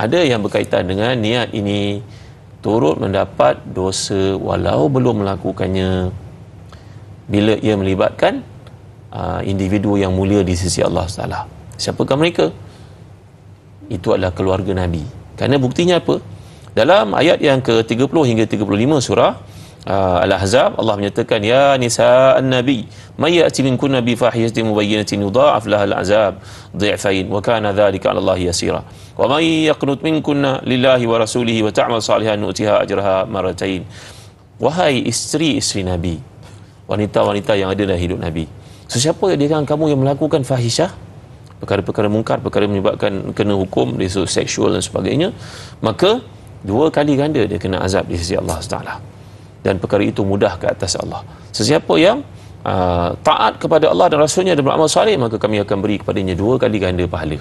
ada yang berkaitan dengan niat ini turut mendapat dosa walau belum melakukannya bila ia melibatkan individu yang mulia di sisi Allah Taala. Siapakah mereka? Itu adalah keluarga Nabi. Kerana buktinya apa? Dalam ayat yang ke-30 hingga 35 surah Al-Ahzab, Allah menyatakan, ya nisa'an nabi may ya'ti minkunna bi fahishatin mubayyinatin yudha'af laha al-'azab dhi'fain wa kana dhalika 'ala Allah yasira wa may yaqnut minkunna lillahi wa rasulihi wa ta'mal salihan nu'tiha ajraha marratain. Wahai isteri-isteri Nabi, wanita-wanita yang ada dalam hidup Nabi, sesiapa di kalangan kamu yang melakukan fahisyah, perkara-perkara mungkar, perkara menyebabkan kena hukum dari sudut seksual dan sebagainya, maka 2 kali ganda dia kena azab di sisi Allah Taala. Dan perkara itu mudah ke atas Allah. Sesiapa yang taat kepada Allah dan Rasulnya dan beramal saleh, maka kami akan beri kepadanya 2 kali ganda pahala.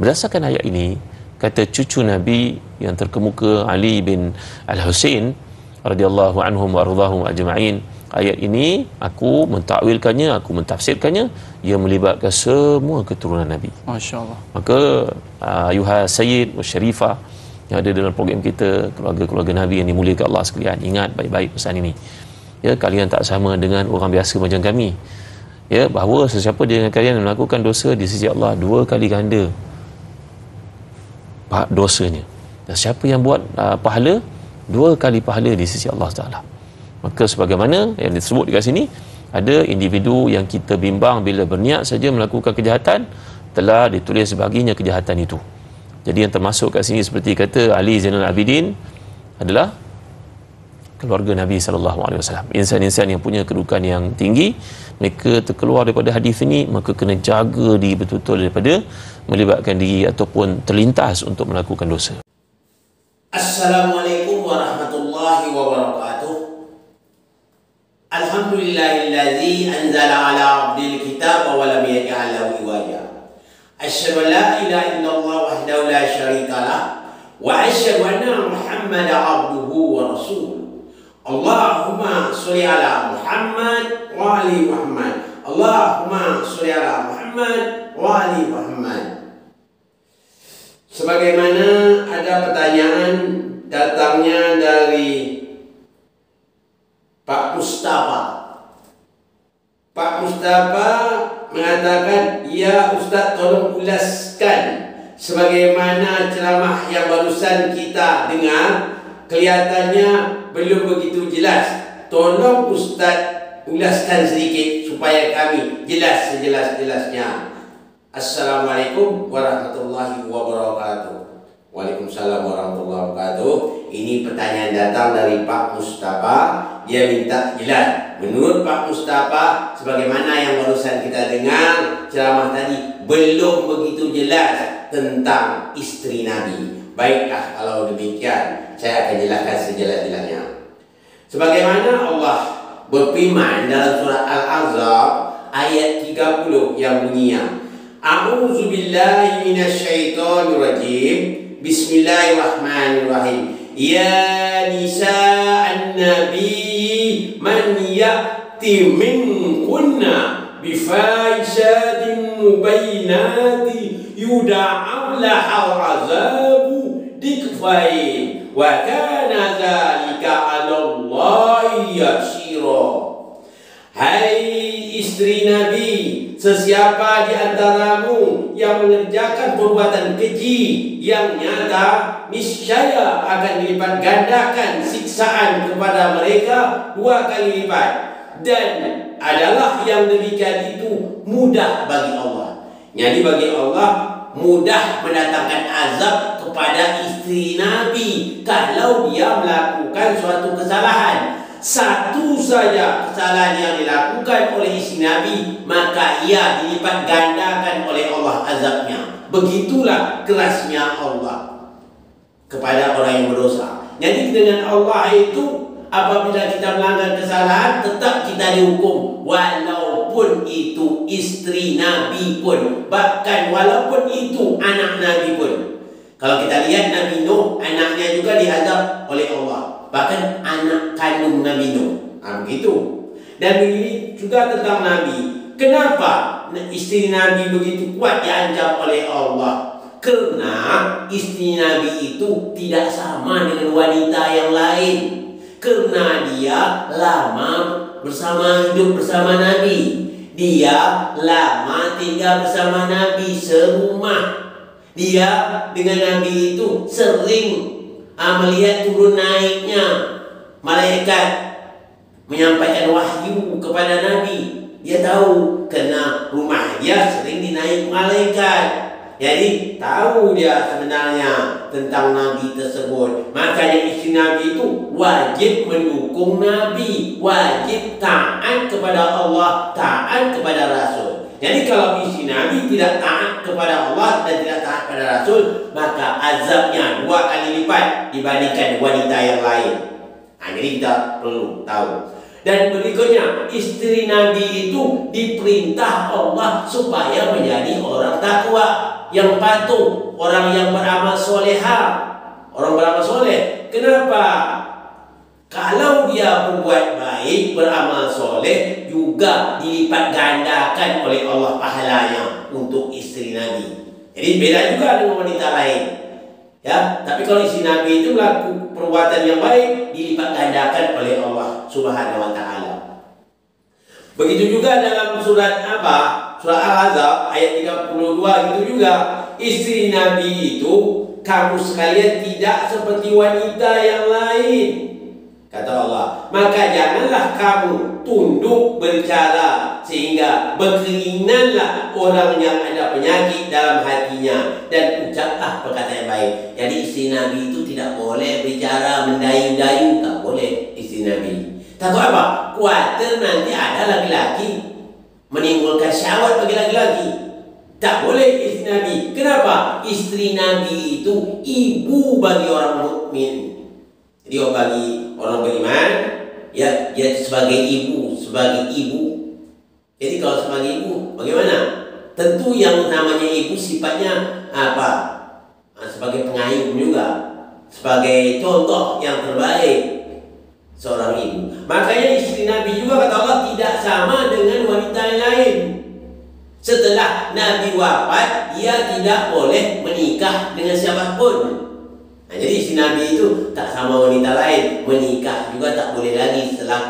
Berdasarkan ayat ini, kata cucu Nabi yang terkemuka Ali bin Al-Husain radhiyallahu anhum wa ardhahum ajma'in, ayat ini aku mentakwilkannya, aku mentafsirkannya, ia melibatkan semua keturunan Nabi. Masya-Allah. Maka ayuha sayyid wa syarifah yang ada dalam program kita, keluarga-keluarga Nabi yang dimuliakan Allah sekalian, ingat baik-baik pesan ini. Ya, kalian tak sama dengan orang biasa macam kami. Ya, bahawa sesiapa di antara kalian yang melakukan dosa di sisi Allah 2 kali ganda dosanya. Dan siapa yang buat pahala 2 kali pahala di sisi Allah Taala. Maka sebagaimana yang disebut di sini, ada individu yang kita bimbang bila berniat saja melakukan kejahatan, telah ditulis baginya kejahatan itu. Jadi yang termasuk kat sini seperti kata Ali Zainal Abidin adalah keluarga Nabi SAW. Insan-insan yang punya kedudukan yang tinggi, mereka terkeluar daripada hadis ini, maka kena jaga diri betul-betul daripada melibatkan diri ataupun terlintas untuk melakukan dosa. Assalamualaikum warahmatullahi wabarakatuh. Alhamdulillahilladzi anzala ala abdil kitab wa lam yaj'al lahu iwaja. Asyhadu an la ilaha illallah wahdahu la syarika lah wa asyhadu anna Muhammadan abduhu wa rasuluh. Allahumma sholli ala Muhammad wa ali Muhammad. Allahumma sholli ala Muhammad wa ali Muhammad. Sebagaimana ada pertanyaan datangnya dari Pak Mustafa. Pak Mustafa mengatakan, ya Ustaz, tolong ulaskan sebagaimana ceramah yang barusan kita dengar, kelihatannya belum begitu jelas. Tolong Ustaz ulaskan sedikit supaya kami jelas sejelas-jelasnya. Assalamualaikum warahmatullahi wabarakatuh. Waalaikumsalam warahmatullahi wabarakatuh. Ini pertanyaan datang dari Pak Mustafa. Dia minta jelas. Menurut Pak Mustafa, sebagaimana yang barusan kita dengar ceramah tadi, belum begitu jelas tentang istri Nabi. Baiklah, kalau demikian saya akan jelaskan sejelas-jelasnya. Sebagaimana Allah berfirman dalam surah Al-Ahzab ayat 30 yang bunyinya, A'udzu billahi minasyaitonir rajim. Bismillahirrahmanirrahim. Ya nisa'an nabi man ya'ti minkunna bifahishatin mubayyinatin yuda'u lahal azabu dikfain wa kana dzalika 'ala Allahi yasira. Hai istri Nabi, sesiapa di antaramu yang mengerjakan perbuatan keji yang nyata, niscaya akan dilipat gandakan siksaan kepada mereka 2 kali lipat. Dan adalah yang demikian itu mudah bagi Allah. Jadi bagi Allah mudah mendatangkan azab kepada istri Nabi kalau dia melakukan suatu kesalahan. Satu saja kesalahan yang dilakukan oleh istri Nabi, maka ia dilipat gandakan oleh Allah azabnya. Begitulah kerasnya Allah kepada orang yang berdosa. Jadi dengan Allah itu, apabila kita melanggar kesalahan, tetap kita dihukum, walaupun itu istri Nabi pun, bahkan walaupun itu anak Nabi pun. Kalau kita lihat Nabi Nuh, anaknya juga diazab oleh Allah, bahkan anak kandung Nabi Nuh. Begitu. Dan begini juga tentang Nabi. Kenapa istri Nabi begitu kuat diancam oleh Allah? Kerana istri Nabi itu tidak sama dengan wanita yang lain. Kerana dia lama hidup bersama Nabi. Dia lama tinggal bersama Nabi serumah. Dia dengan Nabi itu sering melihat turun naiknya malaikat menyampaikan wahyu kepada Nabi. Dia tahu kerana rumah dia sering dinaik malaikat. Jadi tahu dia sebenarnya tentang Nabi tersebut. Makanya istri Nabi itu wajib mendukung Nabi, wajib taat kepada Allah, taat kepada Rasul. Jadi kalau istri Nabi tidak taat kepada Allah dan tidak taat kepada Rasul, maka azabnya 2 kali lipat dibandingkan wanita yang lain. Jadi kita perlu tahu. Dan berikutnya, istri Nabi itu diperintah Allah supaya menjadi orang takwa, yang patuh, orang yang beramal soleha, orang beramal soleh. Kenapa? Kalau dia berbuat baik, beramal soleh, juga dilipat gandakan oleh Allah pahalanya untuk istri Nabi. Jadi beda juga dengan wanita lain. Ya, tapi kalau istri Nabi itu melakukan perbuatan yang baik, dilipat gandakan oleh Allah Subhanahu wa taala. Begitu juga dalam surat apa? Surat Al-Ahzab ayat 32 itu juga, istri Nabi itu kamu sekalian tidak seperti wanita yang lain. Kata Allah, maka janganlah kamu tunduk berbicara sehingga berkeinginanlah orang yang ada penyakit dalam hatinya, dan ucaplah perkataan yang baik. Jadi istri Nabi itu tidak boleh bicara mendayu-dayu, tak boleh istri Nabi. Takut apa? Khawatir nanti ada laki-laki menimbulkan syahwat bagi laki-laki. Tak boleh istri Nabi. Kenapa? Istri Nabi itu ibu bagi orang mukmin. Jadi bagi orang beriman, ya, dia sebagai ibu, Jadi kalau sebagai ibu, bagaimana? Tentu yang namanya ibu sifatnya apa? Sebagai pengayom juga, sebagai contoh yang terbaik seorang ibu. Makanya istri Nabi juga kata Allah tidak sama dengan wanita yang lain. Setelah Nabi wafat, dia tidak boleh menikah dengan siapapun. Jadi istri Nabi itu tak sama wanita lain, menikah juga tak boleh lagi setelah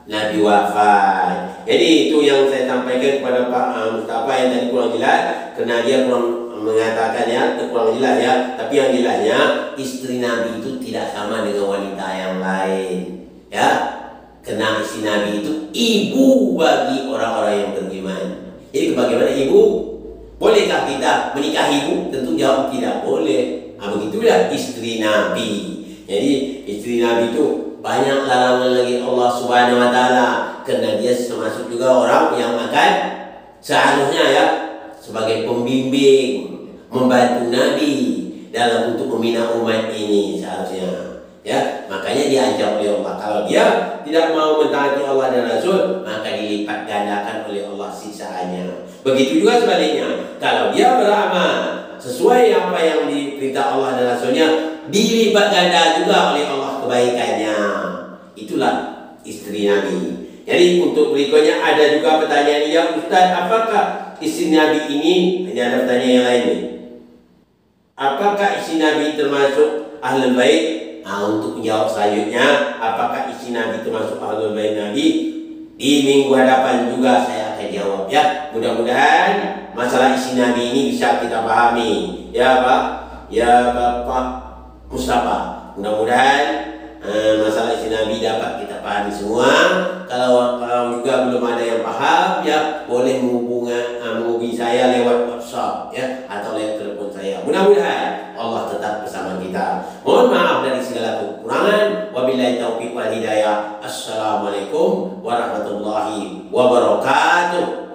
Nabi wafat. Jadi itu yang saya sampaikan kepada Pak Mustafa yang tadi kurang jelas, kerana dia kurang mengatakannya, kurang jelas ya. Tapi yang jelasnya, istri Nabi itu tidak sama dengan wanita yang lain, ya. Kerana istri Nabi itu ibu bagi orang-orang yang beriman. Jadi bagaimana ibu? Bolehkah kita menikahi ibu? Tentu jawab tidak boleh. Begitulah istri Nabi. Jadi istri Nabi itu banyak larangan lagi Allah Subhanahu wa taala, kerana dia termasuk juga orang yang akan seharusnya ya sebagai pembimbing, membantu Nabi dalam untuk membina umat ini seharusnya. Ya, makanya diajar oleh Allah. Kalau dia tidak mau mentaati Allah dan Rasul, maka dilipat gandakan oleh Allah siksaannya. Begitu juga sebaliknya. Kalau dia beramal sesuai apa yang diperintah Allah dan Rasulnya, dilipat ganda juga oleh Allah kebaikannya. Itulah istri Nabi. Jadi untuk berikutnya ada juga pertanyaan dia, Ustaz, apakah istri Nabi ini, ini ada pertanyaan yang lain nih, apakah istri Nabi termasuk Ahlul Bait? Untuk menjawab selanjutnya, apakah istri Nabi termasuk Ahlul Bait Nabi, di minggu hadapan juga saya akan jawab ya. Mudah-mudahan masalah istri Nabi ini bisa kita pahami ya Pak, ya Bapak Mustafa. Mudah-mudahan masalah istri Nabi dapat kita pahami semua. Kalau juga belum ada yang paham ya, boleh menghubungi saya lewat WhatsApp ya, atau lewat telepon saya. Mudah-mudahan Allah tetap bersama kita. Mohon maaf dari segala kekurangan. Wabillahi taufiq wal hidayah. Assalamualaikum warahmatullahi wabarakatuh.